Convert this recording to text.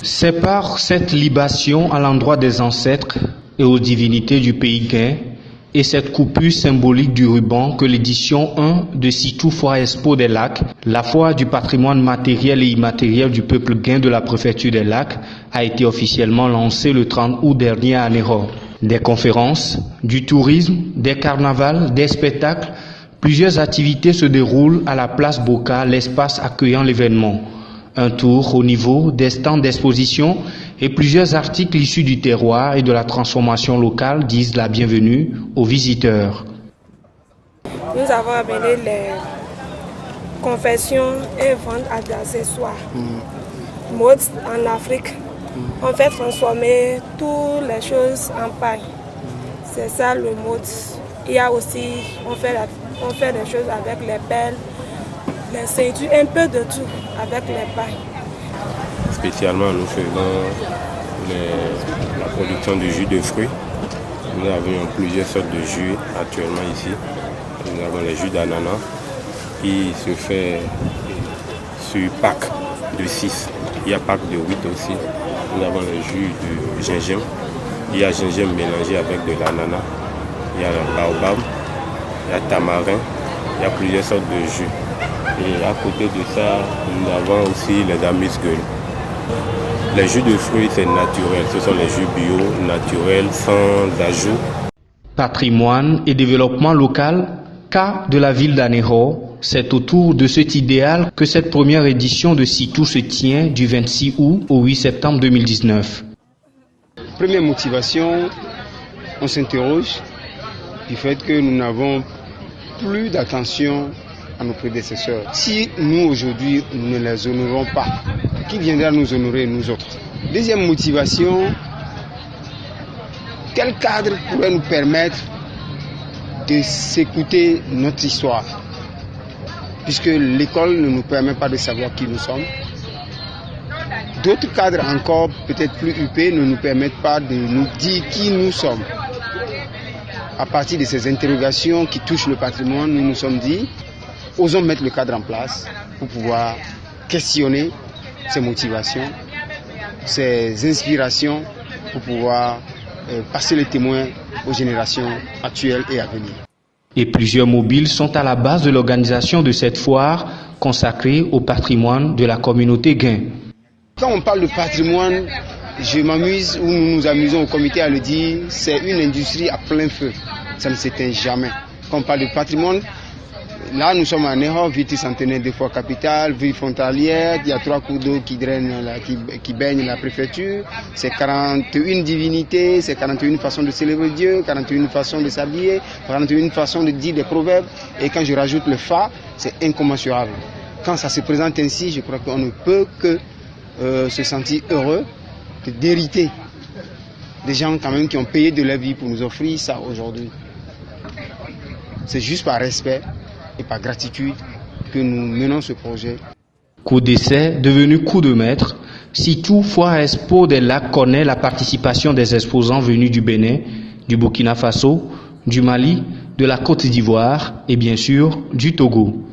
C'est par cette libation à l'endroit des ancêtres et aux divinités du pays Guin et cette coupure symbolique du ruban que l'édition 1 de Sitou Foire Expo des Lacs, la foire du patrimoine matériel et immatériel du peuple Guin de la préfecture des Lacs, a été officiellement lancée le 30 août dernier à Néro. Des conférences, du tourisme, des carnavals, des spectacles, plusieurs activités se déroulent à la place Boca, l'espace accueillant l'événement. Un tour au niveau des stands d'exposition et plusieurs articles issus du terroir et de la transformation locale disent la bienvenue aux visiteurs. Nous avons amené les confections et ventes d'accessoires. Mode en Afrique. On fait transformer toutes les choses en paille. C'est ça le mode. Il y a aussi, on fait des choses avec les perles, les ceintures, un peu de tout avec les pailles. Spécialement, nous faisons la production de jus de fruits. Nous avons plusieurs sortes de jus actuellement ici. Nous avons le jus d'ananas qui se fait sur pack de 6. Il y a pack de 8 aussi. Nous avons le jus de gingembre. Il y a gingembre mélangé avec de l'ananas. Il y a le baobab, il y a tamarin, il y a plusieurs sortes de jus. Et à côté de ça, nous avons aussi les amuse-gueules. Les jus de fruits, c'est naturel. Ce sont les jus bio, naturels, sans ajout. Patrimoine et développement local, cas de la ville d'Anéro, c'est autour de cet idéal que cette première édition de Sitou se tient du 26 août au 8 septembre 2019. Première motivation, on s'interroge du fait que nous n'avons plus d'attention à nos prédécesseurs. Si nous aujourd'hui nous ne les honorons pas, qui viendra nous honorer nous autres? Deuxième motivation, quel cadre pourrait nous permettre de s'écouter notre histoire? Puisque l'école ne nous permet pas de savoir qui nous sommes. D'autres cadres encore peut-être plus huppés ne nous permettent pas de nous dire qui nous sommes. À partir de ces interrogations qui touchent le patrimoine, nous nous sommes dit, osons mettre le cadre en place pour pouvoir questionner ces motivations, ces inspirations, pour pouvoir passer le témoin aux générations actuelles et à venir. Et plusieurs mobiles sont à la base de l'organisation de cette foire consacrée au patrimoine de la communauté Guin. Quand on parle de patrimoine, je m'amuse ou nous nous amusons au comité à le dire, c'est une industrie à plein feu. Ça ne s'éteint jamais. Quand on parle de patrimoine, là nous sommes à Néro, ville tricentenaire de fois capitale, ville frontalière, il y a 3 cours d'eau qui drainent, qui baignent la préfecture, c'est 41 divinités, c'est 41 façons de célébrer Dieu, 41 façons de s'habiller, 41 façons de dire des proverbes, et quand je rajoute le fa, c'est incommensurable. Quand ça se présente ainsi, je crois qu'on ne peut que se sentir heureux d'hériter des gens quand même qui ont payé de leur vie pour nous offrir ça aujourd'hui. C'est juste par respect et par gratitude que nous menons ce projet. Coup d'essai devenu coup de maître, Sitou Foire Expo des Lacs connaît la participation des exposants venus du Bénin, du Burkina Faso, du Mali, de la Côte d'Ivoire et bien sûr du Togo.